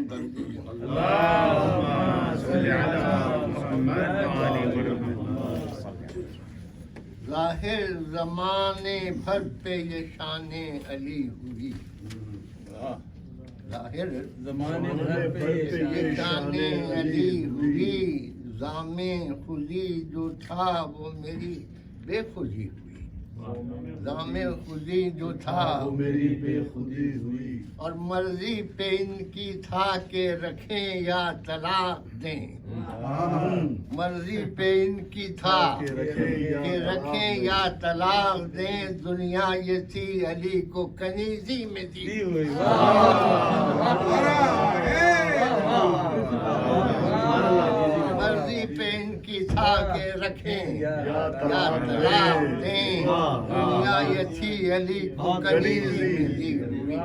کر دیجیے. ظاہر زمانے بھر پہ یہ شان علی ہوئی. ظاہر زمانے بھر پہ یہ شان علی ہوئی. زام خودی جو تھا وہ میری بے خودی ہوئی. زام خودی جو تھا وہ میری بے خودی ہوئی. اور مرضی پہ ان کی تھا کہ رکھیں یا طلاق دیں. مرضی پہ ان کی تھا کہ رکھیں یا طلاق دیں. دنیا یہ تھی علی کو کنیزی میں دی ہوئی. مرضی پہ ان کی تھا کہ رکھیں یا طلاق دیں. دنیا یہ تھی علی کو کنیزی میں دی ہوئی.